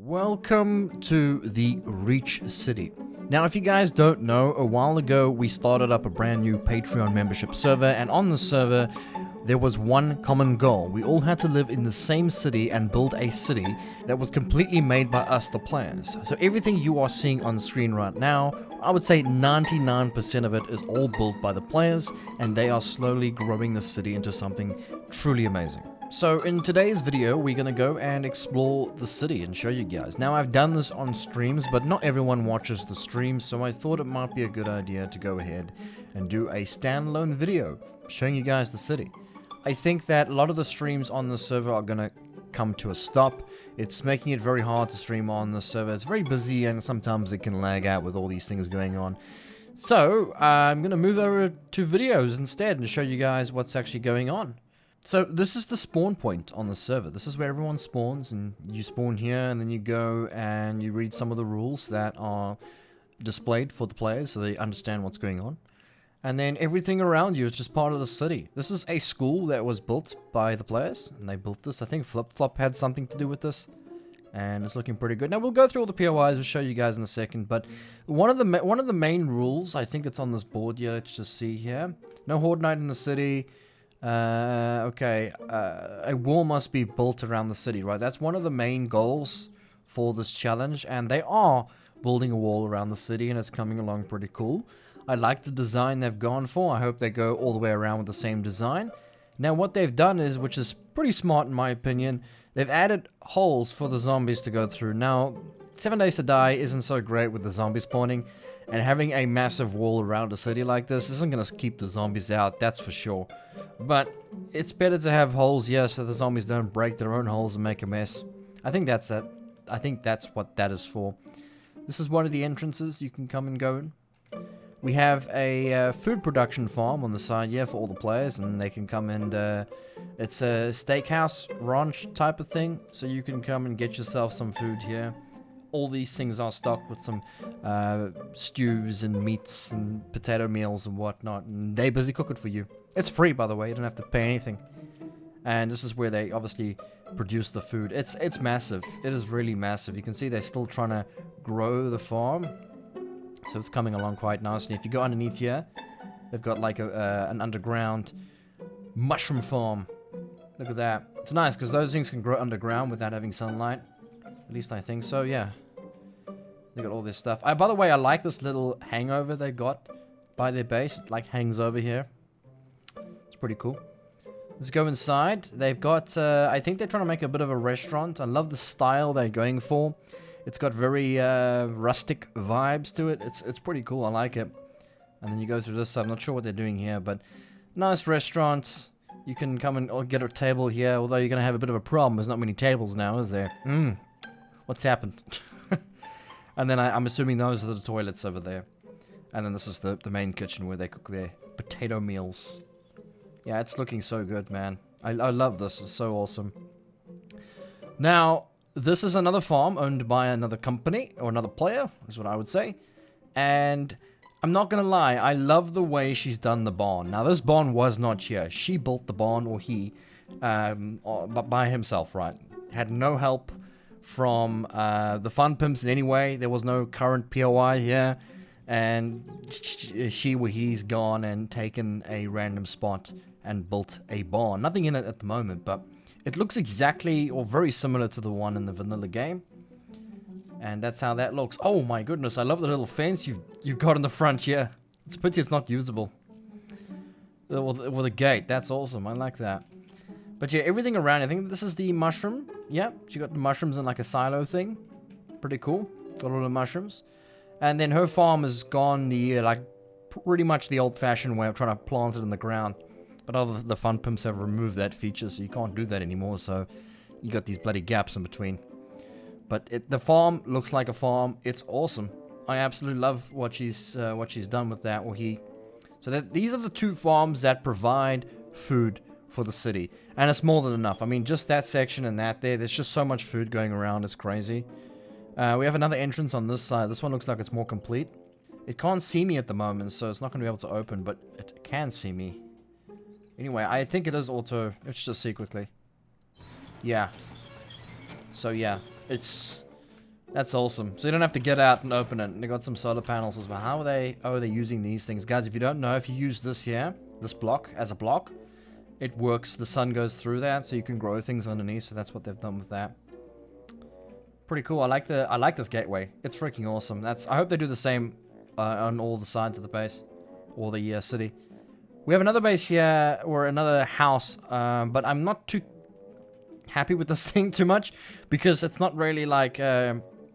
Welcome to the Reach City. Now, if you guys don't know, a while ago we started up a brand new Patreon membership server, and on the server there was one common goal. We all had to live in the same city and build a city that was completely made by us, the players. So everything you are seeing on screen right now, I would say 99% of it is all built by the players, and they are slowly growing the city into something truly amazing. So in today's video, we're going to go and explore the city and show you guys. Now, I've done this on streams, but not everyone watches the streams, so I thought it might be a good idea to go ahead and do a standalone video showing you guys the city. I think that a lot of the streams on the server are going to come to a stop. It's making it very hard to stream on the server. It's very busy and sometimes it can lag out with all these things going on. So I'm going to move over to videos instead and show you guys what's actually going on. So this is the spawn point on the server. This is where everyone spawns, and you spawn here and then you go and you read some of the rules that are displayed for the players so they understand what's going on. And then everything around you is just part of the city. This is a school that was built by the players, and they built this. I think Flip Flop had something to do with this, and it's looking pretty good. Now we'll go through all the POIs. We'll show you guys in a second, but one of the main rules, I think it's on this board here. Let's just see here. No Horde Night in the city. A wall must be built around the city, right? That's one of the main goals for this challenge, and they are building a wall around the city, and it's coming along pretty cool. I like the design they've gone for. I hope they go all the way around with the same design. Now, what they've done is, which is pretty smart in my opinion, they've added holes for the zombies to go through. Now, 7 Days to Die isn't so great with the zombie spawning, and having a massive wall around a city like this isn't going to keep the zombies out, that's for sure. But it's better to have holes here so the zombies don't break their own holes and make a mess. I think that's that. I think that's what that is for. This is one of the entrances you can come and go in. We have a food production farm on the side here for all the players, and they can come and it's a steakhouse ranch type of thing, so you can come and get yourself some food here. All these things are stocked with some stews and meats and potato meals and whatnot, and they busy cook it for you. It's free, by the way. You don't have to pay anything. And this is where they obviously produce the food. It's massive. It is really massive. You can see they're still trying to grow the farm, so it's coming along quite nicely. If you go underneath here, they've got like an underground mushroom farm. Look at that. It's nice because those things can grow underground without having sunlight. At least I think so, yeah. They got all this stuff. By the way, I like this little hangover they got by their base. It like hangs over here. It's pretty cool. Let's go inside. They've got, I think they're trying to make a bit of a restaurant. I love the style they're going for. It's got very rustic vibes to it. It's pretty cool. I like it. And then you go through this side. I'm not sure what they're doing here, but nice restaurant. You can come and get a table here, although you're going to have a bit of a problem. There's not many tables now, is there? What's happened? And then I'm assuming those are the toilets over there. And then this is the main kitchen where they cook their potato meals. Yeah, it's looking so good, man. I love this. It's so awesome. Now, this is another farm owned by another company, or another player, is what I would say. And I'm not going to lie, I love the way she's done the barn. Now, this barn was not here. She built the barn, or he, by himself, right? Had no help from the fun pimps in any way. There was no current POI here, and she or he's gone and taken a random spot and built a barn. Nothing in it at the moment, but it looks exactly or very similar to the one in the vanilla game, and that's how that looks. Oh my goodness, I love the little fence you've got in the front here. It's a pity it's not usable with a gate. That's awesome. I like that. But yeah, everything around, I think this is the mushroom. Yeah, she got the mushrooms in like a silo thing. Pretty cool. Got a lot of mushrooms. And then her farm has gone the, like, pretty much the old-fashioned way of trying to plant it in the ground. But all the fun pimps have removed that feature, so you can't do that anymore. So you got these bloody gaps in between. But the farm looks like a farm. It's awesome. I absolutely love what she's done with that, or he. So these are the two farms that provide food for the city, and it's more than enough. I mean, just that section and that there's just so much food going around. It's crazy. We have another entrance on this side. This one looks like it's more complete. It can't see me at the moment, so it's not going to be able to open, but it can see me. Anyway, I think it is auto. Let's just see quickly. Yeah. So yeah, it's That's awesome. So you don't have to get out and open it. And they got some solar panels as well. How are they? Oh, they're using these things. Guys, if you don't know, if you use this here, this block as a block, it works. The sun goes through that, so you can grow things underneath. So that's what they've done with that. Pretty cool. I like this gateway. It's freaking awesome. I hope they do the same on all the sides of the base or the city. We have another base here, or another house, but I'm not too happy with this thing too much because it's not really like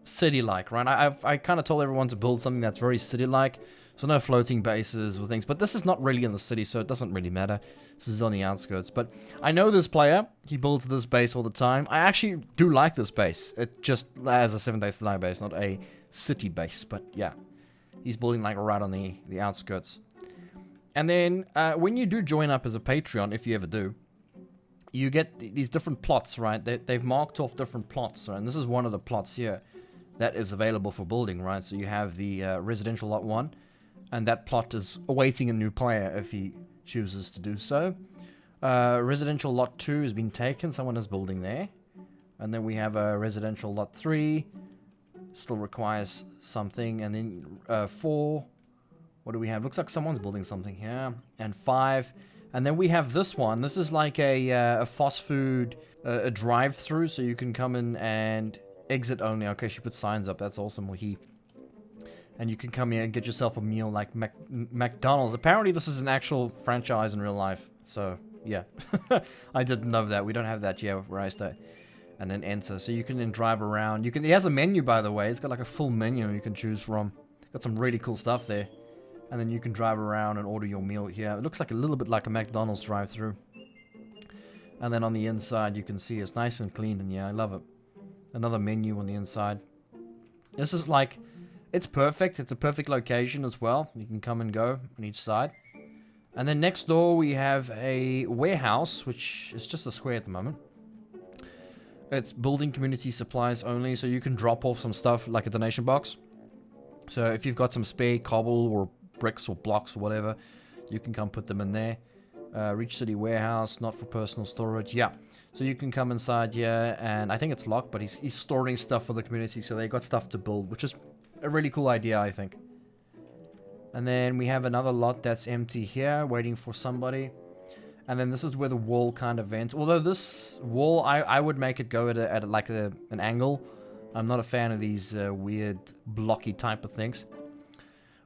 city-like, right? I kind of told everyone to build something that's very city-like, so no floating bases or things. But this is not really in the city, so it doesn't really matter. This is on the outskirts. But I know this player. He builds this base all the time. I actually do like this base. It just as a 7 Days to Die base, not a city base. But yeah, he's building like right on the outskirts. And then when you do join up as a Patreon, if you ever do, you get these different plots, right? They've marked off different plots, right? And this is one of the plots here that is available for building, right? So you have the residential lot 1, and that plot is awaiting a new player if he chooses to do so. Residential lot 2 has been taken, someone is building there. And then we have a residential lot 3, still requires something. And then 4, what do we have? Looks like someone's building something here. And 5. And then we have this one. This is like a fast food, a drive-through, so you can come in and exit only. Okay, she put signs up. That's awesome. Well, and you can come here and get yourself a meal like McDonald's. Apparently, this is an actual franchise in real life. So, yeah. I didn't know that. We don't have that here where I stay. And then enter. So you can then drive around. It has a menu, by the way. It's got like a full menu you can choose from. Got some really cool stuff there. And then you can drive around and order your meal here. It looks like a little bit like a McDonald's drive-thru. And then on the inside, you can see it's nice and clean. And yeah, I love it. Another menu on the inside. This is like, it's perfect. It's a perfect location as well. You can come and go on each side. And then next door, we have a warehouse, which is just a square at the moment. It's building community supplies only, so you can drop off some stuff like a donation box. So if you've got some spare cobble or bricks or blocks or whatever, you can come put them in there. Reach City Warehouse, not for personal storage. Yeah, so you can come inside here, and I think it's locked, but he's storing stuff for the community, so they got stuff to build, which is a really cool idea, I think. And then we have another lot that's empty here, waiting for somebody. And then this is where the wall kind of ends. Although this wall, I would make it go at like an angle. I'm not a fan of these weird blocky type of things.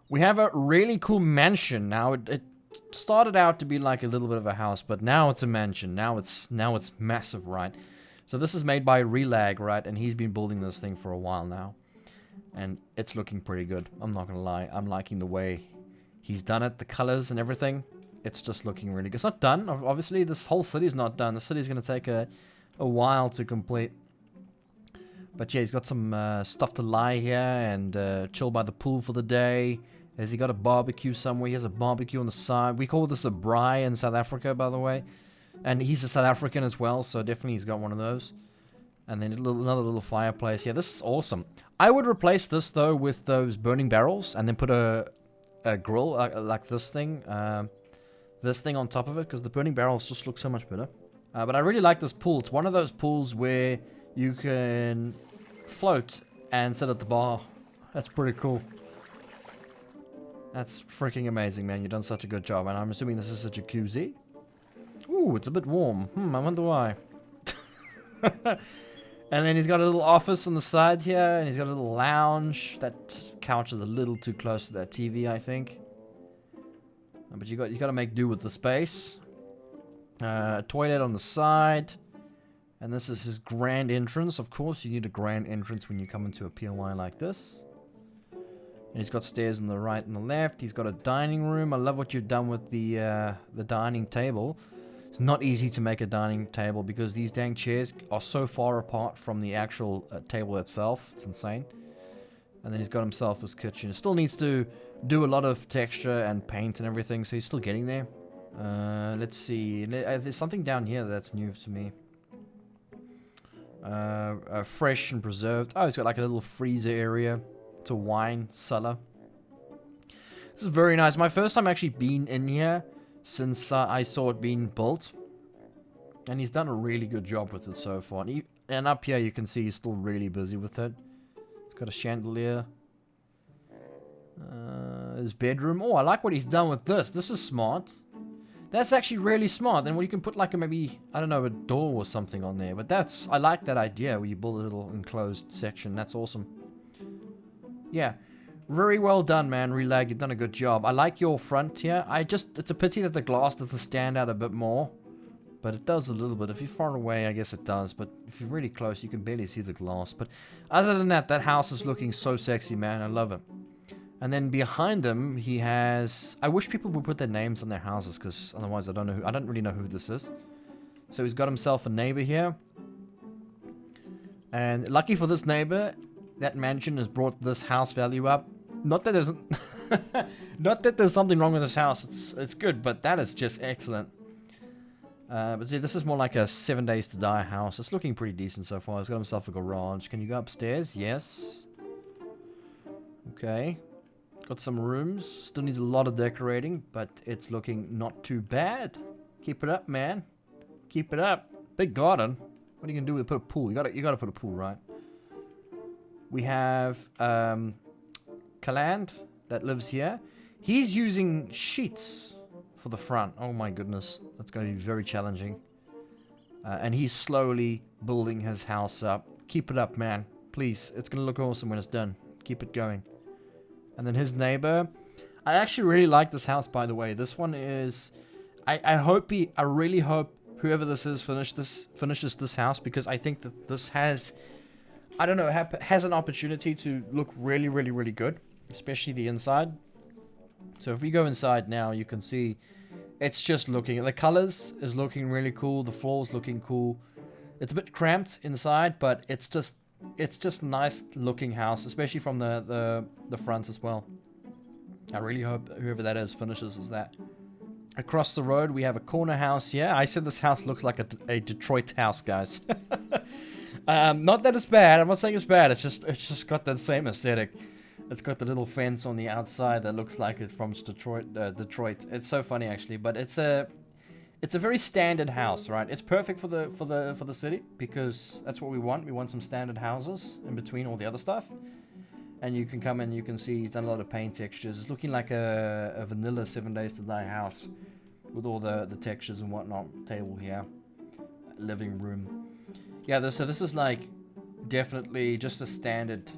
We have a really cool mansion now. It started out to be like a little bit of a house, but now it's a mansion. Now it's massive, right? So this is made by Relag, right? And he's been building this thing for a while now. And it's looking pretty good. I'm not gonna lie. I'm liking the way he's done it, the colors and everything. It's just looking really good. It's not done. Obviously, this whole city's not done. The city's gonna take a while to complete. But yeah, he's got some stuff to lie here and chill by the pool for the day. Has he got a barbecue somewhere? He has a barbecue on the side. We call this a braai in South Africa, by the way. And he's a South African as well, so definitely he's got one of those. And then another little fireplace. Yeah, this is awesome. I would replace this, though, with those burning barrels and then put a grill like this thing on top of it, because the burning barrels just look so much better. But I really like this pool. It's one of those pools where you can float and sit at the bar. That's pretty cool. That's freaking amazing, man. You've done such a good job. And I'm assuming this is a jacuzzi. Ooh, it's a bit warm. I wonder why. And then he's got a little office on the side here. And he's got a little lounge. That couch is a little too close to that TV, I think. But you got to make do with the space. Toilet on the side. And this is his grand entrance. Of course, you need a grand entrance when you come into a POI like this. And he's got stairs on the right and the left. He's got a dining room. I love what you've done with the dining table. It's not easy to make a dining table because these dang chairs are so far apart from the actual table itself. It's insane. And then he's got himself his kitchen. Still needs to do a lot of texture and paint and everything, so he's still getting there. Let's see. There's something down here that's new to me. Fresh and preserved. Oh, he's got like a little freezer area. It's a wine cellar. This is very nice. My first time actually being in here since I saw it being built. And he's done a really good job with it so far. And up here you can see he's still really busy with it. Got a chandelier. His bedroom. Oh, I like what he's done with this. This is smart. That's actually really smart. Then you can put like a maybe, I don't know, a door or something on there. But that's, I like that idea where you build a little enclosed section. That's awesome. Yeah. Very well done, man. Relag, you've done a good job. I like your front here. It's a pity that the glass doesn't stand out a bit more. But it does a little bit. If you're far away, I guess it does. But if you're really close, you can barely see the glass. But other than that, that house is looking so sexy, man. I love it. And then behind him, he has... I wish people would put their names on their houses, because otherwise I don't really know who this is. So he's got himself a neighbor here. And lucky for this neighbor, that mansion has brought this house value up. Not that there's... not that there's something wrong with this house. It's good, but that is just excellent. But see, this is more like a 7 Days to Die house. It's looking pretty decent so far. He's got himself a garage. Can you go upstairs? Yes. Okay. Got some rooms. Still needs a lot of decorating, but it's looking not too bad. Keep it up, man. Keep it up. Big garden. What are you gonna do with put a pool? You gotta put a pool, right? We have Kaland that lives here. He's using sheets for the front. Oh my goodness, that's gonna be very challenging. And he's slowly building his house up. Keep it up, man. Please, it's gonna look awesome when it's done. Keep it going. And then his neighbor. I actually really like this house, by the way. This one is... I really hope whoever this is finishes this house, because I think that this has... I don't know, has an opportunity to look really, really, really good. Especially the inside. So if we go inside now, you can see it's just looking... The colors is looking really cool. The floor's looking cool. It's a bit cramped inside, but it's just a nice looking house, especially from the front as well. I really hope whoever that is finishes as that. Across the road, we have a corner house here. I said this house looks like a Detroit house, guys. Not that it's bad. I'm not saying it's bad. It's just got that same aesthetic. It's got the little fence on the outside that looks like it from Detroit. Detroit. It's so funny actually, but it's a very standard house, right? It's perfect for the city, because that's what we want. We want some standard houses in between all the other stuff. And you can come in, you can see he's done a lot of paint textures. It's looking like a vanilla 7 Days to Die house with all the textures and whatnot. Table here, living room. Yeah, so this is like definitely just a standard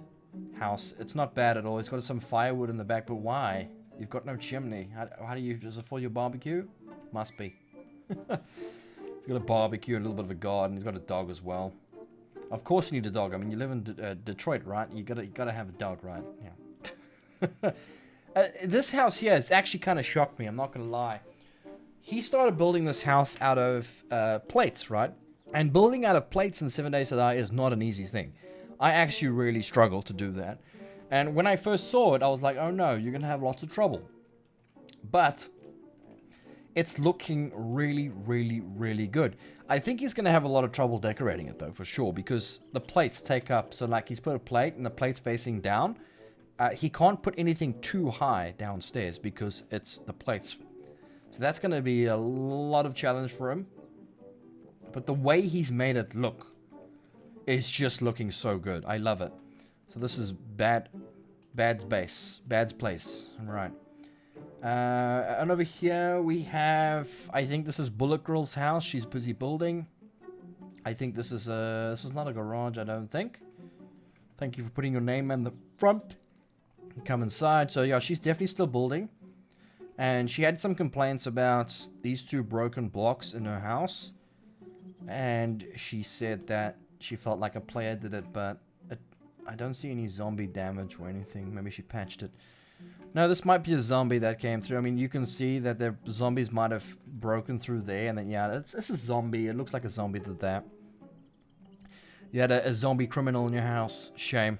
house. It's not bad at all. It's got some firewood in the back, but why? You've got no chimney. How do you, is it for your barbecue? Must be. He's got a barbecue and a little bit of a garden. He's got a dog as well. Of course you need a dog. I mean, you live in Detroit, right? You gotta have a dog, right? Yeah. This house here has actually kind of shocked me. I'm not gonna lie. He started building this house out of plates, right? And building out of plates in 7 Days to Die is not an easy thing. I actually really struggle to do that. And when I first saw it, I was like, oh no, you're gonna have lots of trouble. But it's looking really, really, really good. I think he's going to have a lot of trouble decorating it, though, for sure, because the plates take up... So, like, he's put a plate, and the plate's facing down. He can't put anything too high downstairs, because it's the plates. So that's going to be a lot of challenge for him. But the way he's made it look is just looking so good. I love it. So this is Bad's place. All right. And over here we have, I think this is Bullet Girl's house. She's busy building. I think this is not a garage, I don't think. Thank you for putting your name in the front. Come inside. So yeah, she's definitely still building. And she had some complaints about these two broken blocks in her house. And she said that she felt like a player did it, but I don't see any zombie damage or anything. Maybe she patched it. No, this might be a zombie that came through. I mean, you can see that the zombies might have broken through there. And then, yeah, it's a zombie. It looks like a zombie did that. You had a zombie criminal in your house. Shame.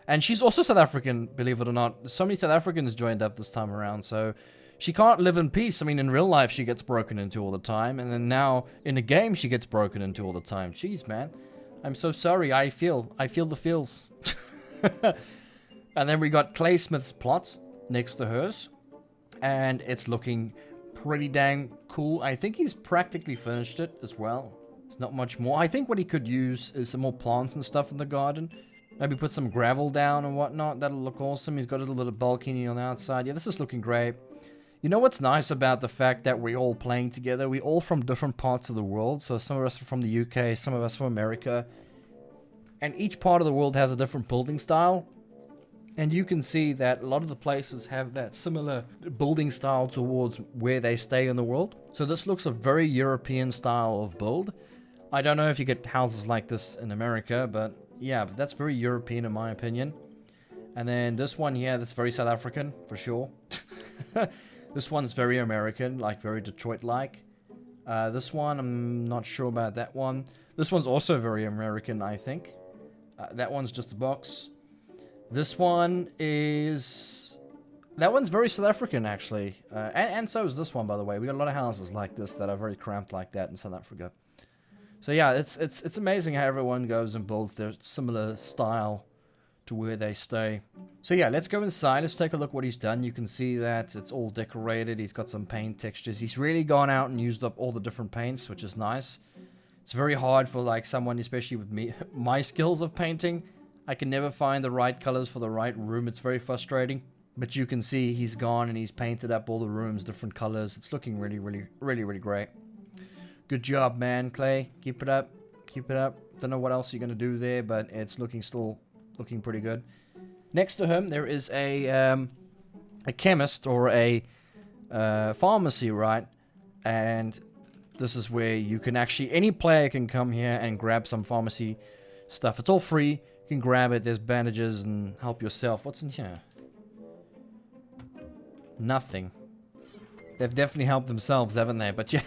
And she's also South African, believe it or not. So many South Africans joined up this time around. So she can't live in peace. I mean, in real life, she gets broken into all the time. And then now, in the game, she gets broken into all the time. Jeez, man. I'm so sorry. I feel the feels. And then we got Clay Smith's plots next to hers, and it's looking pretty dang cool. I think he's practically finished it as well. There's not much more. I think what he could use is some more plants and stuff in the garden, Maybe put some gravel down and whatnot. That'll look awesome. He's got a little bit of balcony on the outside. Yeah, this is looking great. You know what's nice about the fact that we're all playing together? We're all from different parts of the world. So some of us are from the UK, some of us from America. And each part of the world has a different building style. And you can see that a lot of the places have that similar building style towards where they stay in the world. So this looks a very European style of build. I don't know if you get houses like this in America, but yeah, but that's very European in my opinion. And then this one here, that's very South African, for sure. This one's very American, like very Detroit-like. This one, I'm not sure about that one. This one's also very American, I think. That one's just a box. This one is... That one's very South African, actually. And so is this one, by the way. We got a lot of houses like this that are very cramped like that in South Africa. So yeah, it's amazing how everyone goes and builds their similar style to where they stay. So yeah, let's go inside. Let's take a look what he's done. You can see that it's all decorated. He's got some paint textures. He's really gone out and used up all the different paints, which is nice. It's very hard for like someone, especially with me, my skills of painting. I can never find the right colors for the right room. It's very frustrating. But you can see he's gone and he's painted up all the rooms, different colors. It's looking really great. Good job, man, Clay. Keep it up. Keep it up. Don't know what else you're going to do there, but it's still looking pretty good. Next to him, there is a chemist or a pharmacy, right? And this is where you can actually, any player can come here and grab some pharmacy stuff. It's all free. You can grab it. There's bandages and help yourself. What's in here? Nothing. They've definitely helped themselves, haven't they? But yeah.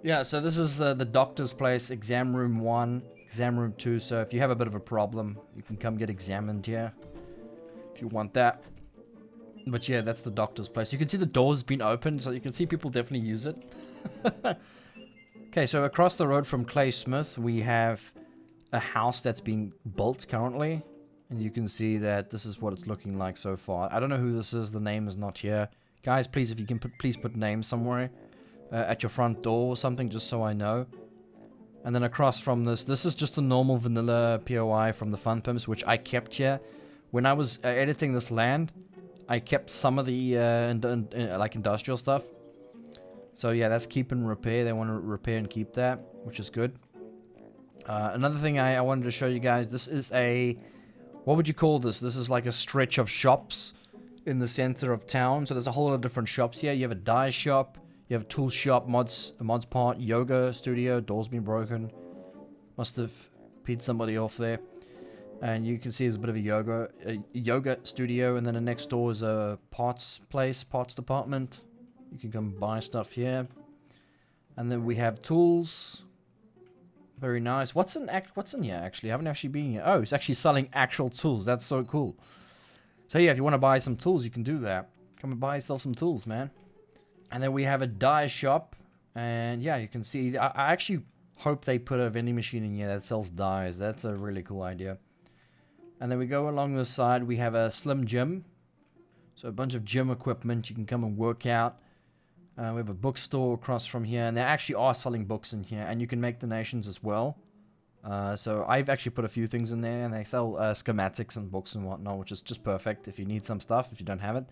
Yeah, so this is the doctor's place, exam room 1, exam room 2. So if you have a bit of a problem, you can come get examined here if you want that. But yeah, that's the doctor's place. You can see the door's been opened, so you can see people definitely use it. Okay, so across the road from Clay Smith, we have a house that's being built currently. And you can see that this is what it's looking like so far. I don't know who this is. The name is not here. Guys, please, if you can please put names somewhere. At your front door or something, just so I know. And then across from this is just a normal vanilla POI from the Fun Pimps, which I kept here. When I was editing this land, I kept some of the like industrial stuff. So yeah, that's keep and repair. They want to repair and keep that, which is good. Another thing I wanted to show you guys, this is a... What would you call this? This is like a stretch of shops in the center of town. So there's a whole lot of different shops here. You have a dye shop. You have a tool shop, mods part, yoga studio, door's been broken. Must have peed somebody off there. And you can see there's a bit of a yoga studio, and then the next door is a parts place, parts department. You can come buy stuff here. And then we have tools. Very nice. What's in here actually? I haven't actually been here. Oh, it's actually selling actual tools. That's so cool. So yeah, if you want to buy some tools, you can do that. Come and buy yourself some tools, man. And then we have a dye shop, and yeah, you can see, I actually hope they put a vending machine in here that sells dyes. That's a really cool idea. And then we go along the side, we have a slim gym. So a bunch of gym equipment, you can come and work out. We have a bookstore across from here, and they actually are selling books in here, and you can make donations as well. So I've actually put a few things in there, and they sell schematics and books and whatnot, which is just perfect if you need some stuff, if you don't have it.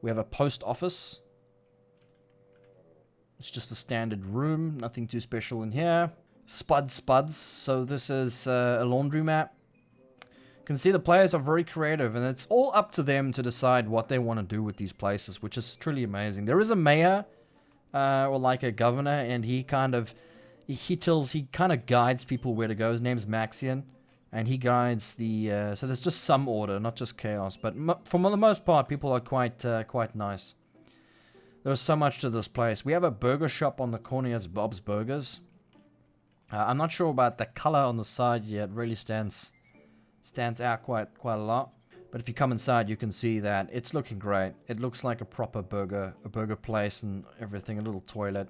We have a post office. It's just a standard room, nothing too special in here. Spuds. So this is a laundromat. You can see the players are very creative, and it's all up to them to decide what they want to do with these places, which is truly amazing. There is a mayor, or like a governor, and he kind of guides people where to go. His name's Maxian, and he guides the. So there's just some order, not just chaos. But for the most part, people are quite nice. There's so much to this place. We have a burger shop on the corner as Bob's Burgers. I'm not sure about the color on the side yet. It really stands out quite a lot. But if you come inside, you can see that it's looking great. It looks like a proper burger place and everything. A little toilet,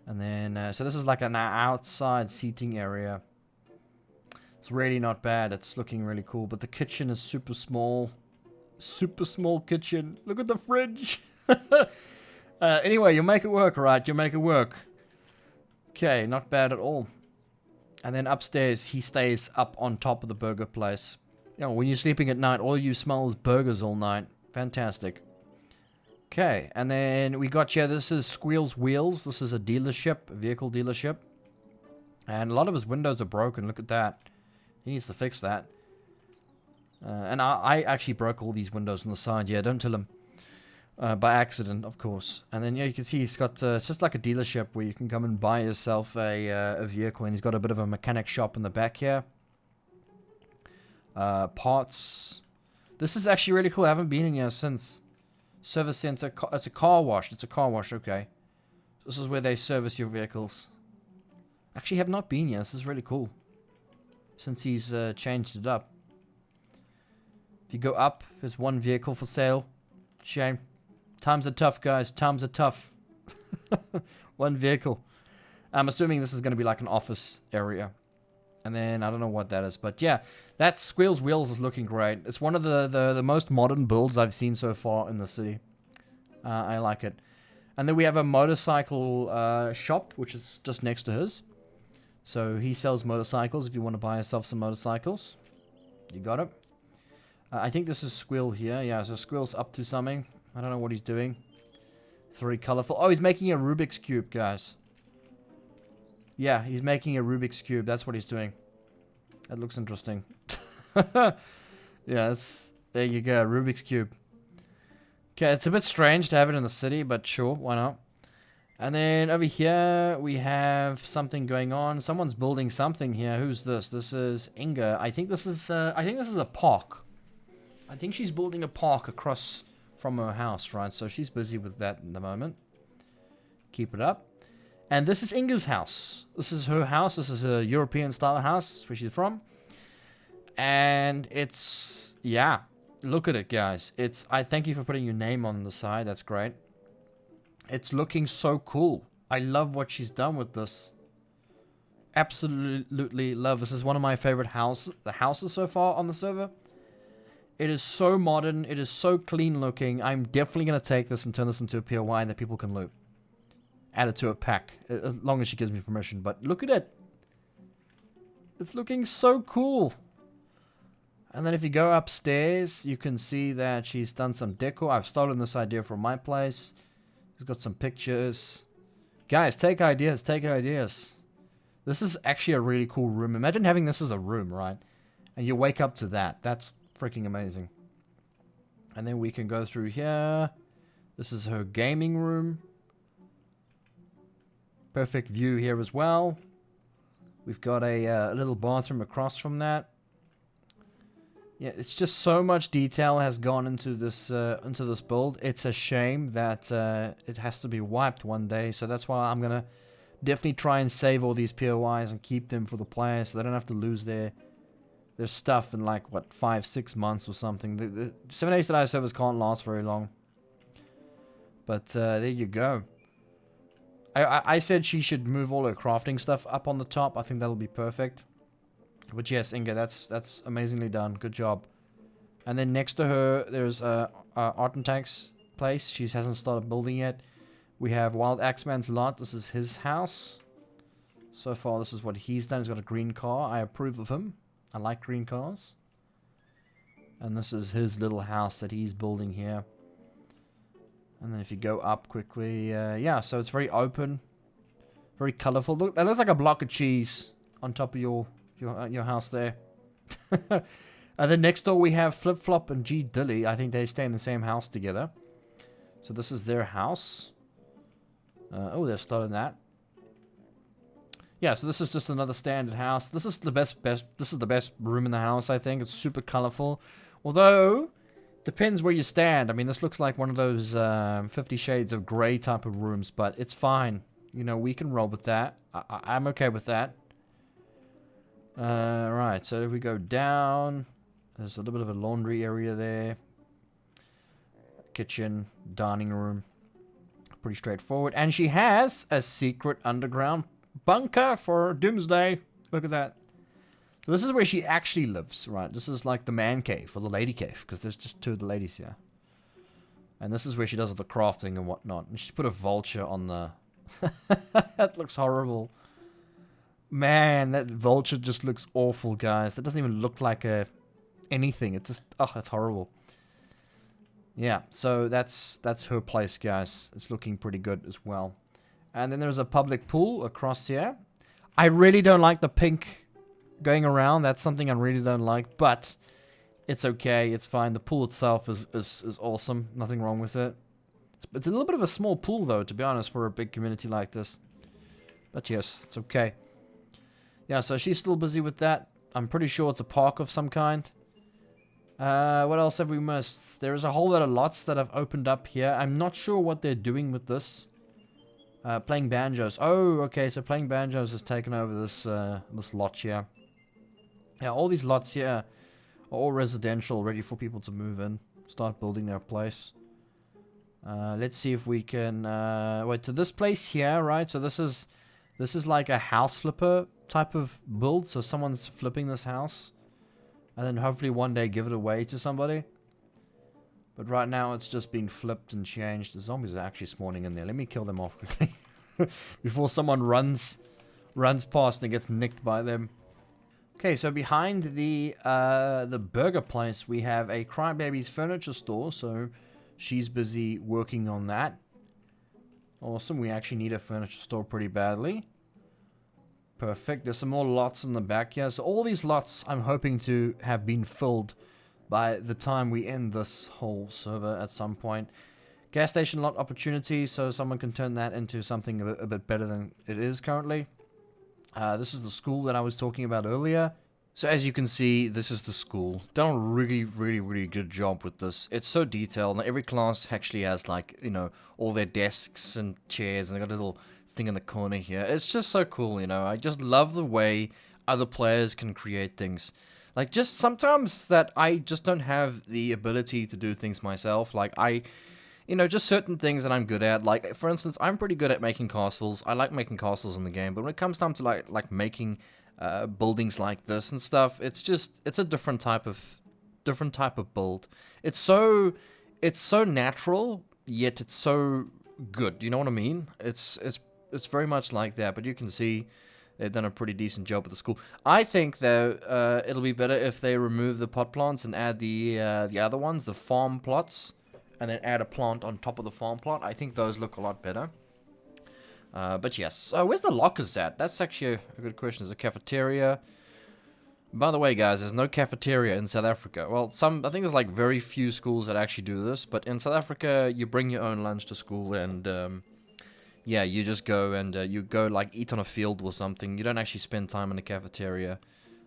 and then so this is like an outside seating area. It's really not bad. It's looking really cool. But the kitchen is super small kitchen. Look at the fridge. Anyway, you'll make it work, right? You'll make it work. Okay, not bad at all. And then upstairs, he stays up on top of the burger place. You know, when you're sleeping at night, all you smell is burgers all night. Fantastic. Okay, and then we got here, this is Squeal's Wheels. This is a dealership, a vehicle dealership. And a lot of his windows are broken, look at that. He needs to fix that. And I actually broke all these windows on the side, yeah, don't tell him. By accident, of course. And then, yeah, you can see he's got, it's just like a dealership where you can come and buy yourself a vehicle. And he's got a bit of a mechanic shop in the back here. Parts. This is actually really cool. I haven't been in here since. Service center. It's a car wash. It's a car wash, okay. This is where they service your vehicles. Actually, have not been here. This is really cool. Since he's changed it up. If you go up, there's one vehicle for sale. Shame. Times are tough, guys. Times are tough. One vehicle. I'm assuming this is going to be like an office area. And then, I don't know what that is. But yeah, that Squeal's Wheels is looking great. It's one of the most modern builds I've seen so far in the city. I like it. And then we have a motorcycle shop, which is just next to his. So he sells motorcycles if you want to buy yourself some motorcycles. You got it. I think this is Squeal here. Yeah, so Squeal's up to something. I don't know what he's doing. It's very colorful. Oh, he's making a Rubik's Cube, guys. Yeah, he's making a Rubik's Cube. That's what he's doing. That looks interesting. Yeah, there you go. Rubik's Cube. Okay, it's a bit strange to have it in the city, but sure, why not? And then over here, we have something going on. Someone's building something here. Who's this? This is Inga. I think this is a park. I think she's building a park across from her house, right? So she's busy with that in the moment. Keep it up. And this is Inga's house. This is her house. This is a European style house, where she's from. And it's, yeah, look at it, guys. I thank you for putting your name on the side. That's great. It's looking so cool. I love what she's done with this. Absolutely love. This is one of my favorite houses so far on the server. It is so modern. It is so clean looking. I'm definitely going to take this and turn this into a POI that people can loot. Add it to a pack. As long as she gives me permission. But look at it. It's looking so cool. And then if you go upstairs, you can see that she's done some decor. I've stolen this idea from my place. She's got some pictures. Guys, take ideas. Take ideas. This is actually a really cool room. Imagine having this as a room, right? And you wake up to that. That's freaking amazing. And then we can go through here. This is her gaming room. Perfect view here as well. We've got a little bathroom across from that. Yeah, it's just so much detail has gone into this build. It's a shame that it has to be wiped one day. So that's why I'm gonna definitely try and save all these POIs and keep them for the players, so they don't have to lose their stuff in like what 5-6 months or something. The 7 days to die servers can't last very long. But there you go. I said she should move all her crafting stuff up on the top. I think that'll be perfect. But yes, Inga, that's amazingly done. Good job. And then next to her, there's Art and Tank's place. She hasn't started building yet. We have Wild Axeman's lot. This is his house. So far, this is what he's done. He's got a green car. I approve of him. I like green cars. And this is his little house that he's building here. And then if you go up quickly, yeah, so it's very open, very colorful. Look, that looks like a block of cheese on top of your house there. And then next door we have Flip Flop and G Dilly. I think they stay in the same house together. So this is their house. Oh, they've started that. Yeah, so this is just another standard house. This is the best. This is the best room in the house. I think it's super colorful, although. Depends where you stand. I mean, this looks like one of those 50 Shades of Grey type of rooms, but it's fine. You know, we can roll with that. I'm okay with that. Right, so if we go down, there's a little bit of a laundry area there. Kitchen, dining room. Pretty straightforward. And she has a secret underground bunker for Doomsday. Look at that. So this is where she actually lives, right? This is like the man cave or the lady cave, because there's just two of the ladies here. And this is where she does all the crafting and whatnot. And she's put a vulture on the... That looks horrible. Man, that vulture just looks awful, guys. That doesn't even look like anything. It just, oh, it's horrible. Yeah, so that's her place, guys. It's looking pretty good as well. And then there's a public pool across here. I really don't like the pink going around. That's something I really don't like, but it's okay. It's fine. The pool itself is awesome. Nothing wrong with it. It's a little bit of a small pool, though, to be honest, for a big community like this. But yes, it's okay. Yeah, so she's still busy with that. I'm pretty sure it's a park of some kind. What else have we missed? There's a whole lot of lots that have opened up here. I'm not sure what they're doing with this. Playing banjos. Oh, okay, so playing banjos has taken over this this lot here. Yeah, all these lots here are all residential, ready for people to move in, start building their place. Let's see if we can wait to this place here, right? So this is like a house flipper type of build. So someone's flipping this house, and then hopefully one day give it away to somebody. But right now it's just been flipped and changed. The zombies are actually spawning in there. Let me kill them off quickly before someone runs past and gets nicked by them. Okay, so behind the burger place we have a Crybaby's furniture store. So she's busy working on that. Awesome. We actually need a furniture store pretty badly. Perfect. There's some more lots in the back here. So all these lots I'm hoping to have been filled by the time we end this whole server at some point. Gas station lot opportunity, so someone can turn that into something a bit better than it is currently. This is the school that I was talking about earlier. So as you can see, this is the school. Done a really good job with this. It's so detailed. Every class actually has, like, you know, all their desks and chairs, and they got a little thing in the corner here. It's just so cool, you know. I just love the way other players can create things. Like, just sometimes that I just don't have the ability to do things myself. Like, you know, just certain things that I'm good at. Like, for instance, I'm pretty good at making castles. I like making castles in the game. But when it comes time to, like making buildings like this and stuff, it's a different type of build. It's so natural, yet it's so good. You know what I mean? It's very much like that. But you can see they've done a pretty decent job at the school. I think, though, it'll be better if they remove the pot plants and add the other ones, the farm plots, and then add a plant on top of the farm plot. I think those look a lot better. But yes, where's the lockers at? That's actually a good question. There's a cafeteria. By the way, guys, there's no cafeteria in South Africa. Well, I think there's like very few schools that actually do this, but in South Africa, you bring your own lunch to school, and yeah, you just go and you go like eat on a field or something. You don't actually spend time in the cafeteria.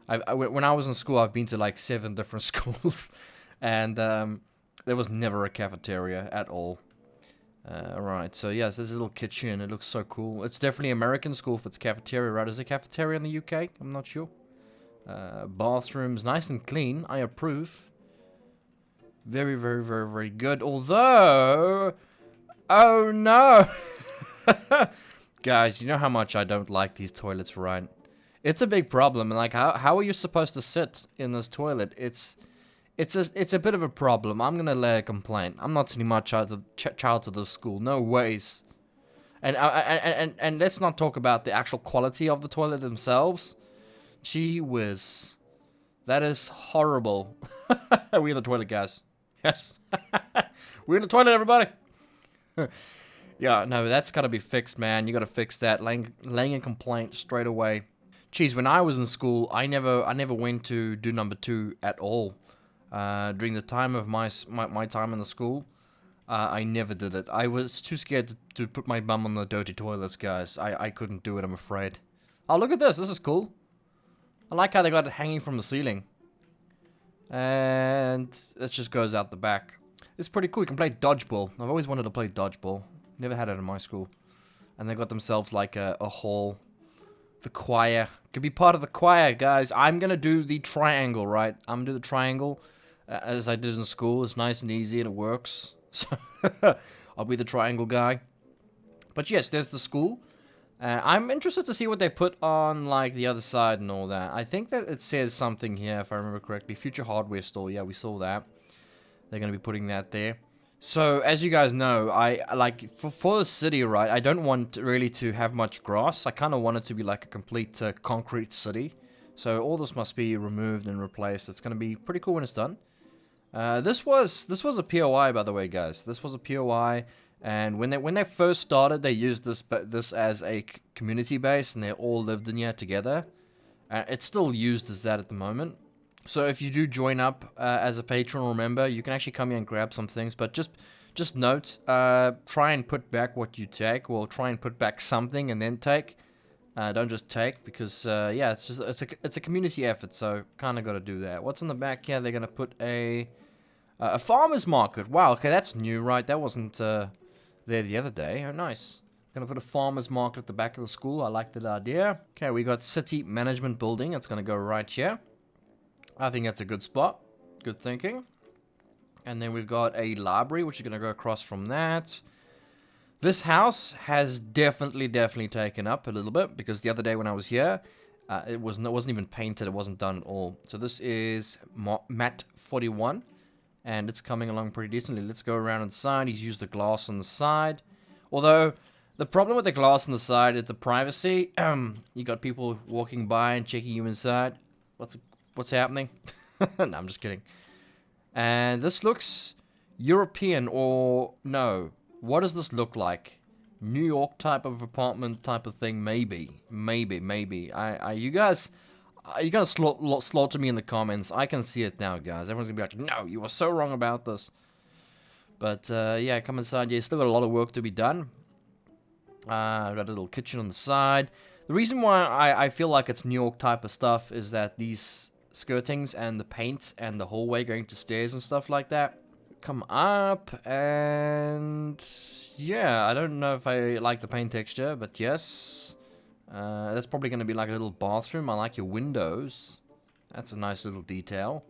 When I was in school, I've been to like 7 different schools, and there was never a cafeteria at all. Alright, so yes, there's a little kitchen. It looks so cool. It's definitely American school if it's cafeteria, right? Is there a cafeteria in the UK? I'm not sure. Bathrooms, nice and clean. I approve. Very good. Although, oh no! Guys, you know how much I don't like these toilets, right? It's a big problem. Like, how are you supposed to sit in this toilet? It's a bit of a problem. I'm gonna lay a complaint. I'm not sending my child to this school. No ways. And let's not talk about the actual quality of the toilet themselves. Gee whiz, that is horrible. We're in the toilet, guys. Yes, we're in the toilet, everybody. Yeah, no, that's gotta be fixed, man. You gotta fix that. Laying a complaint straight away. Geez, when I was in school, I never went to do number 2 at all. During the time of my time in the school, I never did it. I was too scared to put my bum on the dirty toilets, guys. I couldn't do it, I'm afraid. Oh, look at this. This is cool. I like how they got it hanging from the ceiling. And it just goes out the back. It's pretty cool. You can play dodgeball. I've always wanted to play dodgeball. Never had it in my school. And they got themselves like a hall. The choir. Could be part of the choir, guys. I'm going to do the triangle, right? I'm going to do the triangle as I did in school. It's nice and easy and it works. So I'll be the triangle guy. But yes, there's the school. I'm interested to see what they put on, like, the other side and all that. I think that it says something here, if I remember correctly. Future hardware store. Yeah, we saw that. They're going to be putting that there. So, as you guys know, I like for the city, right? I don't want really to have much grass. I kind of want it to be like a complete concrete city. So all this must be removed and replaced. It's going to be pretty cool when it's done. This was a POI, by the way, guys. This was a POI, and when they first started, they used this as a community base, and they all lived in here together. It's still used as that at the moment. So if you do join up as a patron or member, you can actually come here and grab some things. But just note, try and put back what you take. Well, try and put back something and then take. Don't just take, because yeah, it's a community effort. So kind of got to do that. What's in the back here? They're gonna put a farmer's market. Wow, okay, that's new, right? That wasn't there the other day. Oh, nice. Gonna put a farmer's market at the back of the school. I like that idea. Okay, we got city management building. It's gonna go right here. I think that's a good spot. Good thinking. And then we've got a library, which is gonna go across from that. This house has definitely taken up a little bit, because the other day when I was here, it wasn't even painted. It wasn't done at all. So this is Mat 41. And it's coming along pretty decently. Let's go around inside. He's used the glass on the side. Although, the problem with the glass on the side is the privacy. You got people walking by and checking you inside. What's happening? No, I'm just kidding. And this looks European, or no. What does this look like? New York type of apartment type of thing? Maybe. You guys... You're gonna slaughter me in the comments. I can see it now, guys. Everyone's gonna be like, no, you were so wrong about this. But, yeah, come inside. Yeah, still got a lot of work to be done. I've got a little kitchen on the side. The reason why I feel like it's New York type of stuff is that these skirtings and the paint and the hallway going to stairs and stuff like that come up, and yeah, I don't know if I like the paint texture, but yes. That's probably going to be like a little bathroom. I like your windows. That's a nice little detail.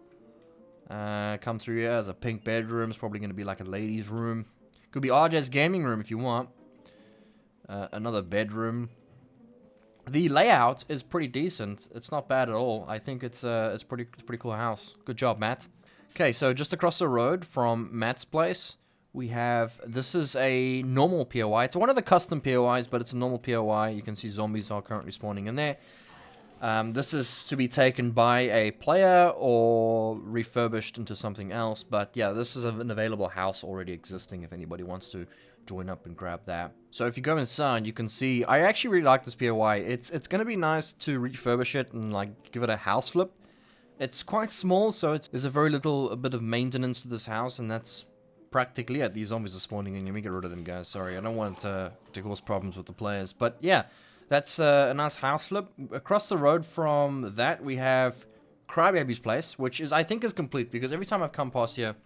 Come through here as a pink bedroom. It's probably going to be like a ladies' room. Could be RJ's gaming room if you want. Another bedroom. The layout is pretty decent. It's not bad at all. I think it's pretty cool house. Good job, Matt. Okay, so just across the road from Matt's place, we have, this is a normal POI. It's one of the custom POIs, but it's a normal POI. You can see zombies are currently spawning in there. This is to be taken by a player or refurbished into something else. But yeah, this is an available house already existing if anybody wants to join up and grab that. So if you go inside, you can see, I actually really like this POI. It's going to be nice to refurbish it and like give it a house flip. It's quite small, so there's a bit of maintenance to this house, and that's practically it. These zombies are spawning in. Let me get rid of them, guys. Sorry, I don't want to cause problems with the players. But yeah, that's a nice house flip. Across the road from that, we have Crybaby's place, which I think is complete, because every time I've come past here,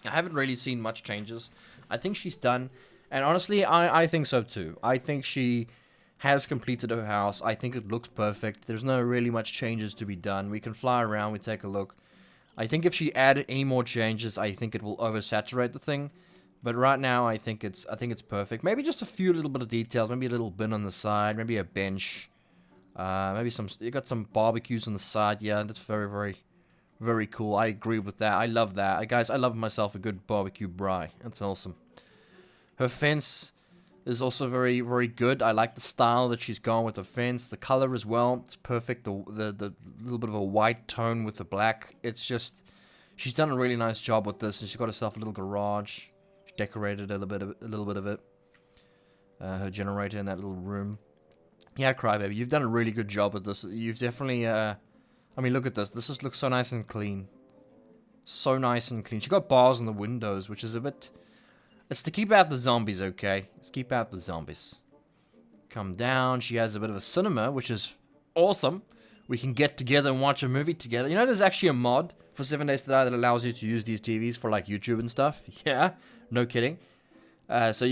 I haven't really seen much changes. I think she's done, and honestly, I think so too. I think she has completed her house. I think it looks perfect. There's no really much changes to be done. We can fly around, we take a look. I think if she added any more changes, I think it will oversaturate the thing. But right now, I think it's perfect. Maybe just a few little bit of details. Maybe a little bin on the side. Maybe a bench. Maybe you got some barbecues on the side. Yeah, that's very cool. I agree with that. I love that. Guys, I love myself a good barbecue braai. That's awesome. Her fence is also very good. I like the style that she's gone with the fence. The color as well. It's perfect. The little bit of a white tone with the black. It's just, she's done a really nice job with this, and she's got herself a little garage. She decorated a little bit of it. Her generator in that little room. Yeah, Crybaby, you've done a really good job with this. You've definitely, I mean, look at this. This just looks so nice and clean. So nice and clean. She got bars on the windows, which is a bit... It's to keep out the zombies, okay? Let's keep out the zombies. Come down. She has a bit of a cinema, which is awesome. We can get together and watch a movie together. You know, there's actually a mod for 7 Days to Die that allows you to use these TVs for, like, YouTube and stuff. Yeah, no kidding. So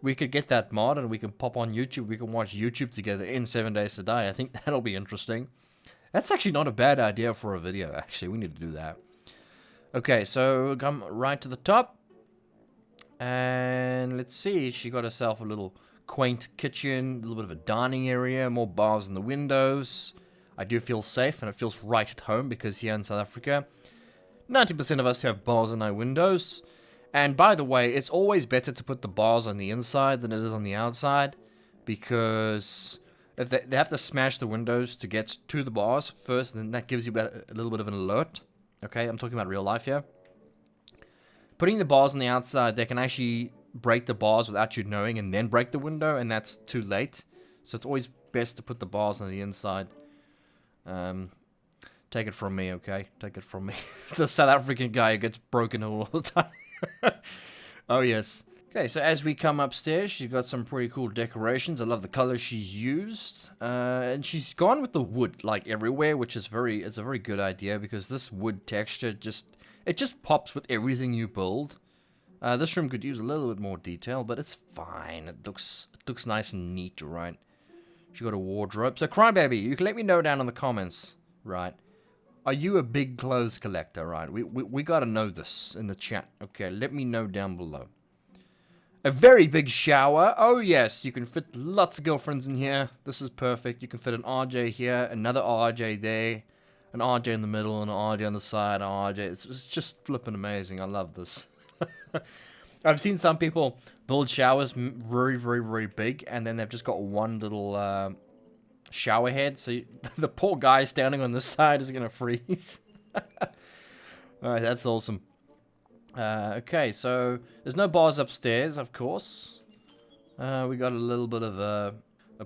we could get that mod, and we can pop on YouTube. We can watch YouTube together in 7 Days to Die. I think that'll be interesting. That's actually not a bad idea for a video, actually. We need to do that. Okay, so come right to the top. And let's see, she got herself a little quaint kitchen, a little bit of a dining area, more bars in the windows. I do feel safe, and it feels right at home, because here in South Africa, 90% of us have bars in our windows. And by the way, it's always better to put the bars on the inside than it is on the outside, because if they have to smash the windows to get to the bars first, then that gives you a little bit of an alert. Okay, I'm talking about real life here. Putting the bars on the outside, they can actually break the bars without you knowing and then break the window, and that's too late. So it's always best to put the bars on the inside. Take it from me, okay? Take it from me. The South African guy who gets broken all the time. Oh, yes. Okay, so as we come upstairs, she's got some pretty cool decorations. I love the colors she's used. And she's gone with the wood, like, everywhere, which is it's a very good idea, because this wood texture it just pops with everything you build. This room could use a little bit more detail, but it's fine. It looks nice and neat, right? She got a wardrobe. So, Crybaby, you can let me know down in the comments, right? Are you a big clothes collector, right? We gotta know this in the chat. Okay, let me know down below. A very big shower. Oh, yes, you can fit lots of girlfriends in here. This is perfect. You can fit an RJ here, another RJ there, an RJ in the middle, and an RJ on the side, an RJ. It's just flipping amazing. I love this. I've seen some people build showers very, very, very big, and then they've just got one little shower head, so the poor guy standing on the side is gonna freeze. Alright, that's awesome. Okay, so there's no bars upstairs, of course. We got a little bit of a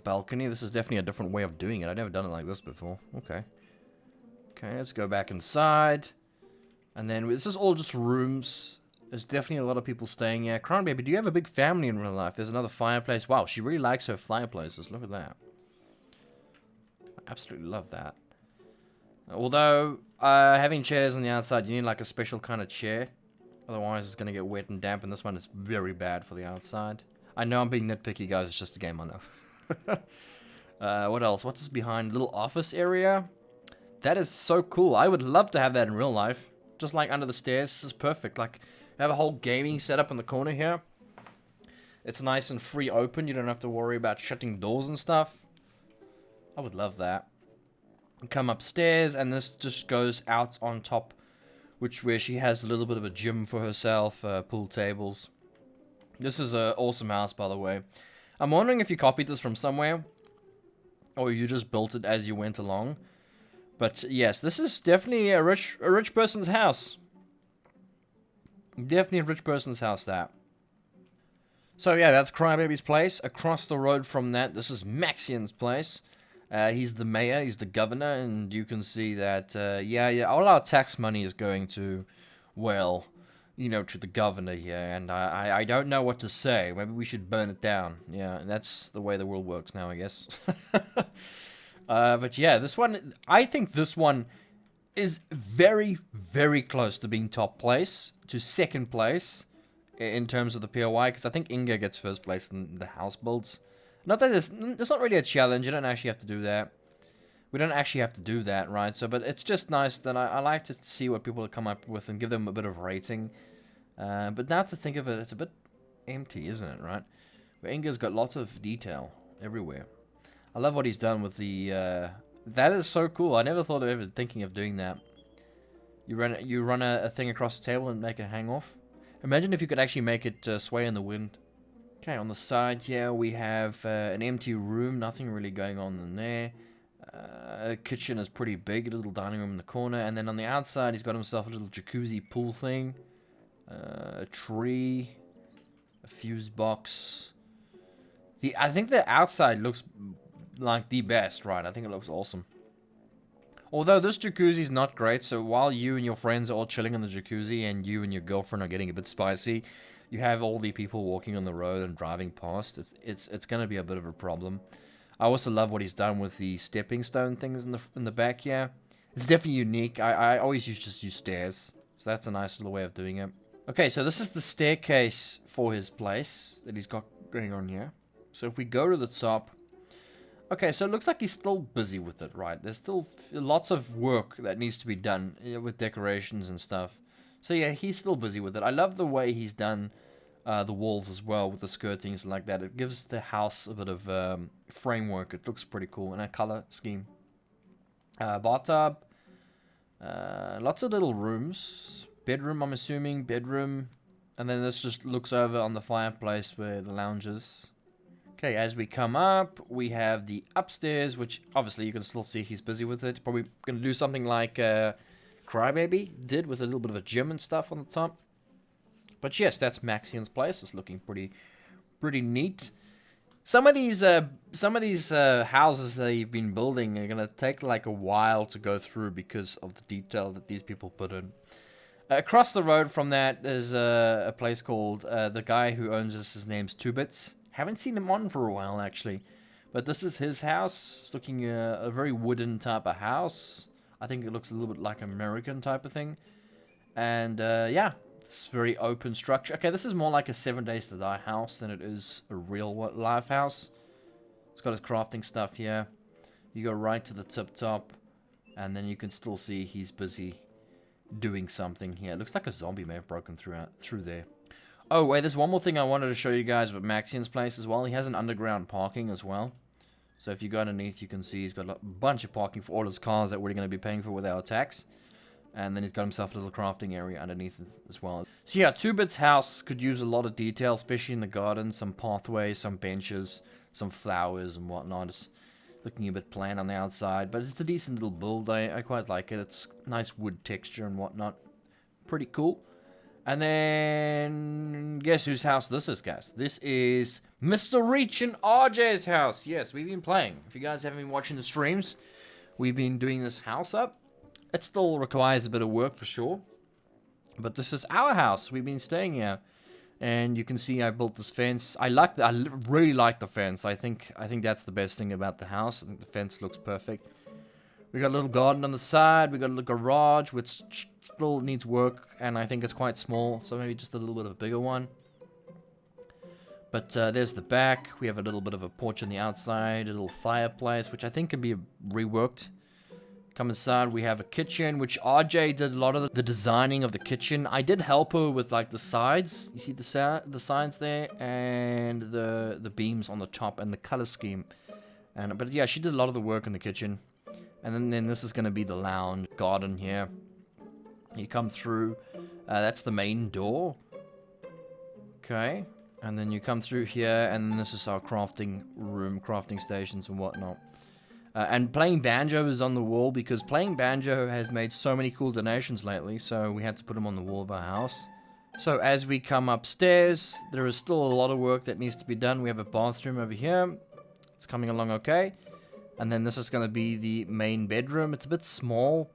balcony. This is definitely a different way of doing it. I've never done it like this before. Okay, let's go back inside. And then this is all just rooms. There's definitely a lot of people staying here. Crown Baby, do you have a big family in real life? There's another fireplace. Wow, she really likes her fireplaces. Look at that. I absolutely love that. Although, having chairs on the outside, you need like a special kind of chair. Otherwise, it's going to get wet and damp, and this one is very bad for the outside. I know I'm being nitpicky, guys. It's just a game, I know. What else? What's this behind? Little office area? That is so cool. I would love to have that in real life. Just like under the stairs. This is perfect. Like, have a whole gaming setup in the corner here. It's nice and free open. You don't have to worry about shutting doors and stuff. I would love that. Come upstairs, and this just goes out on top, where she has a little bit of a gym for herself, pool tables. This is an awesome house, by the way. I'm wondering if you copied this from somewhere, or you just built it as you went along. But yes, this is definitely a rich person's house. Definitely a rich person's house, that. So yeah, that's Crybaby's place. Across the road from that, this is Maxian's place. He's the mayor, he's the governor, and you can see that, yeah, all our tax money is going to, well, you know, to the governor here, and I don't know what to say. Maybe we should burn it down. Yeah, that's the way the world works now, I guess. But yeah, this one, I think this one is very, very close to being top place, to second place, in terms of the POI, because I think Inga gets first place in the house builds. Not that it's not really a challenge. You don't actually have to do that. We don't actually have to do that, right? So, but it's just nice that I like to see what people come up with and give them a bit of rating. But now to think of it, it's a bit empty, isn't it, right? Where Inga's got lots of detail everywhere. I love what he's done with the... that is so cool. I never thought of ever thinking of doing that. You run a thing across the table and make it hang off. Imagine if you could actually make it sway in the wind. Okay, on the side here we have an empty room, nothing really going on in there. Kitchen is pretty big, a little dining room in the corner, and then on the outside he's got himself a little jacuzzi pool thing, a tree, a fuse box. I think the outside looks like the best, right? I think it looks awesome. Although this jacuzzi is not great, so while you and your friends are all chilling in the jacuzzi and you and your girlfriend are getting a bit spicy, you have all the people walking on the road and driving past. It's going to be a bit of a problem. I also love what he's done with the stepping stone things in the back here. It's definitely unique. I always just use stairs, so that's a nice little way of doing it. Okay, so this is the staircase for his place that he's got going on here. So if we go to the top... Okay, so it looks like he's still busy with it, right? There's still lots of work that needs to be done with decorations and stuff. So yeah, he's still busy with it. I love the way he's done the walls as well with the skirtings like that. It gives the house a bit of framework. It looks pretty cool, and a color scheme. Bathtub. Lots of little rooms. Bedroom, I'm assuming. Bedroom. And then this just looks over on the fireplace where the lounge is. Okay, as we come up, we have the upstairs, which obviously you can still see he's busy with it. Probably going to do something like Crybaby did with a little bit of a gym and stuff on the top. But yes, that's Maxian's place. It's looking pretty neat. Some of these houses that you've been building are gonna take like a while to go through because of the detail that these people put in. Across the road from that, there's a place called the guy who owns this. His name's 2bits. Haven't seen him on for a while actually, but this is his house. It's looking a very wooden type of house. I think it looks a little bit like American type of thing, and yeah. It's very open structure. Okay, this is more like a 7 Days to Die house than it is a real life house. It's got his crafting stuff here. You go right to the tip top, and then you can still see he's busy doing something here. It looks like a zombie may have broken through there. Oh, wait, there's one more thing I wanted to show you guys with Maxian's place as well. He has an underground parking as well. So if you go underneath, you can see he's got a bunch of parking for all his cars that we're going to be paying for with our tax. And then he's got himself a little crafting area underneath as well. So yeah, 2bits house could use a lot of detail, especially in the garden. Some pathways, some benches, some flowers and whatnot. It's looking a bit plain on the outside, but it's a decent little build. I quite like it. It's nice wood texture and whatnot. Pretty cool. And then, guess whose house this is, guys? This is Mr. Reach and RJ's house. Yes, we've been playing. If you guys haven't been watching the streams, we've been doing this house up. It still requires a bit of work for sure. But this is our house. We've been staying here. And you can see I built this fence. I really like the fence. I think that's the best thing about the house. I think the fence looks perfect. We got a little garden on the side. We got a little garage, which still needs work. And I think it's quite small. So maybe just a little bit of a bigger one. But there's the back. We have a little bit of a porch on the outside. A little fireplace, which I think can be reworked. Come inside, we have a kitchen, which RJ did a lot of the designing of the kitchen. I did help her with like the sides. You see the sides there, and the beams on the top, and the color scheme. But yeah, she did a lot of the work in the kitchen. And then this is going to be the lounge garden here. You come through. That's the main door. Okay, and then you come through here, and this is our crafting room, crafting stations and whatnot. And Playing Banjo is on the wall because Playing Banjo has made so many cool donations lately, so we had to put them on the wall of our house. So as we come upstairs, there is still a lot of work that needs to be done. We have a bathroom over here. It's coming along okay. And then this is going to be the main bedroom. It's a bit small.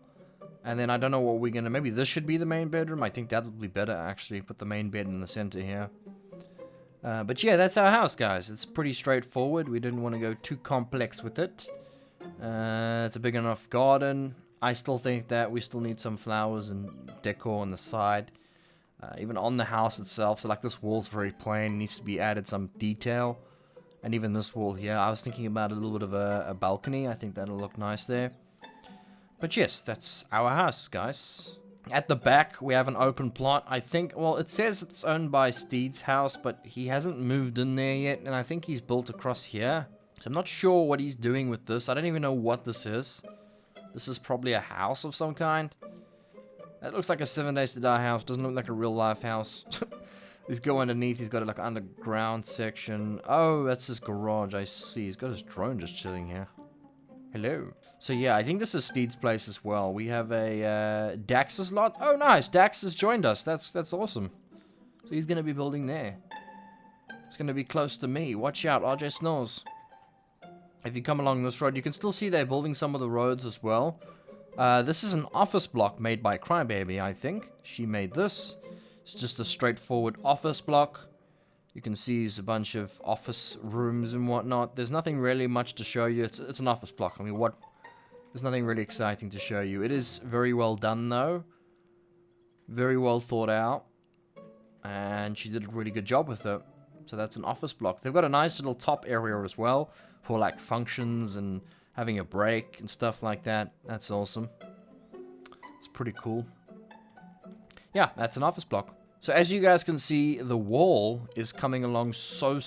And then I don't know what we're going to... Maybe this should be the main bedroom. I think that would be better, actually. Put the main bed in the center here. But yeah, that's our house, guys. It's pretty straightforward. We didn't want to go too complex with it. It's a big enough garden. I still think that we still need some flowers and decor on the side. Even on the house itself. So like this wall's very plain. Needs to be added some detail. And even this wall here. I was thinking about a little bit of a balcony. I think that'll look nice there. But yes, that's our house, guys. At the back, we have an open plot. I think, well, it says it's owned by Steed's house, but he hasn't moved in there yet. And I think he's built across here. So I'm not sure what he's doing with this. I don't even know what this is. This is probably a house of some kind. That looks like a 7 Days to Die house. Doesn't look like a real life house. He's go underneath. He's got like an underground section. Oh, that's his garage. I see. He's got his drone just chilling here. Hello. So yeah, I think this is Steed's place as well. We have a Dax's lot. Oh, nice. Dax has joined us. That's awesome. So he's going to be building there. It's going to be close to me. Watch out. RJ snores. If you come along this road, you can still see they're building some of the roads as well. This is an office block made by Crybaby, I think. She made this. It's just a straightforward office block. You can see there's a bunch of office rooms and whatnot. There's nothing really much to show you. It's an office block. I mean, there's nothing really exciting to show you. It is very well done, though. Very well thought out. And she did a really good job with it. So that's an office block. They've got a nice little top area as well. For like functions and having a break and stuff like that. That's awesome. It's pretty cool. Yeah, that's an office block. So as you guys can see, the wall is coming along so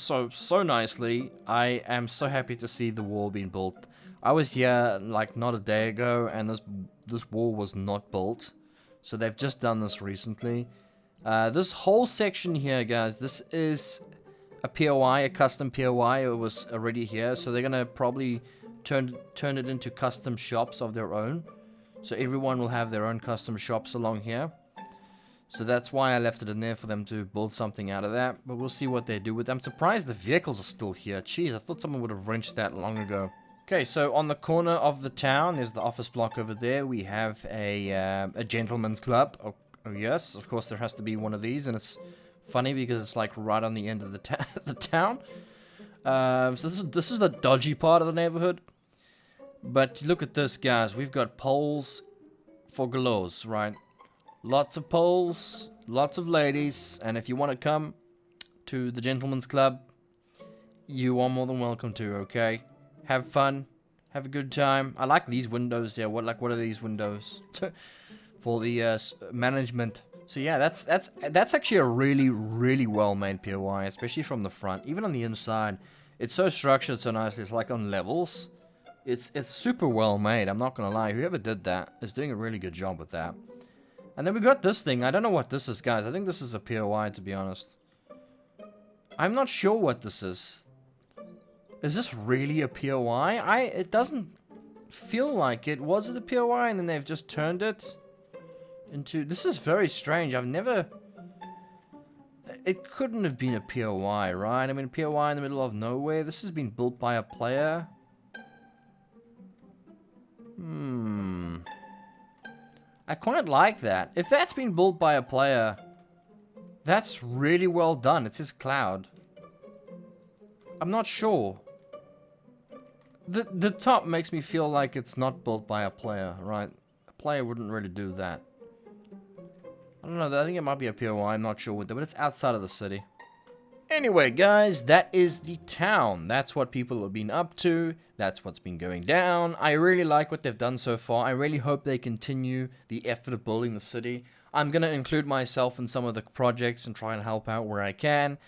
nicely. I am so happy to see the wall being built. I was here like not a day ago and this wall was not built. So they've just done this recently. This whole section here, guys, this is a POI, a custom POI. It was already here, so they're gonna probably turn it into custom shops of their own. So everyone will have their own custom shops along here. So that's why I left it in there for them to build something out of that. But we'll see what they do with it. I'm surprised the vehicles are still here. Jeez, I thought someone would have wrenched that long ago. Okay, so on the corner of the town, there's the office block over there. We have a gentleman's club. Oh, yes, of course there has to be one of these. And it's funny because it's like right on the end of the town. So this is the dodgy part of the neighborhood. But look at this, guys. We've got poles for galores, right? Lots of poles, lots of ladies, and if you want to come to the gentleman's club, you are more than welcome to, okay? Have fun, have a good time. I like these windows here. What are these windows? For the management. So yeah, that's actually a really well made POI, especially from the front. Even on the inside, it's so structured so nicely. It's like on levels. It's super well made. I'm not gonna lie. Whoever did that is doing a really good job with that. And then we got this thing. I don't know what this is, guys. I think this is a POI, to be honest. I'm not sure what this is. Is this really a POI? It doesn't feel like it. Was it a POI and then they've just turned it into... This is very strange. I've never... It couldn't have been a POI, right? I mean, a POI in the middle of nowhere. This has been built by a player. I quite like that. If that's been built by a player, that's really well done. It says cloud. I'm not sure. The top makes me feel like it's not built by a player, right? A player wouldn't really do that. I don't know. I think it might be a POI. I'm not sure what, but it's outside of the city. Anyway, guys, that is the town. That's what people have been up to. That's what's been going down. I really like what they've done so far. I really hope they continue the effort of building the city. I'm going to include myself in some of the projects and try and help out where I can.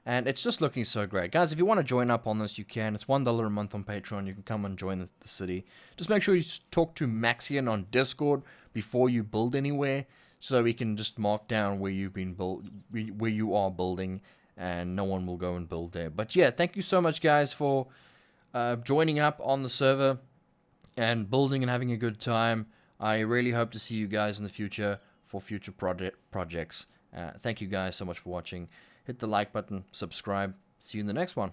And it's just looking so great. Guys, if you want to join up on this, you can. It's $1 a month on Patreon. You can come and join the city. Just make sure you talk to Maxian on Discord before you build anywhere, so we can just mark down where you've been where you are building, and no one will go and build there. But yeah, thank you so much, guys, for joining up on the server and building and having a good time. I really hope to see you guys in the future for future projects. Thank you guys so much for watching. Hit the like button, subscribe. See you in the next one.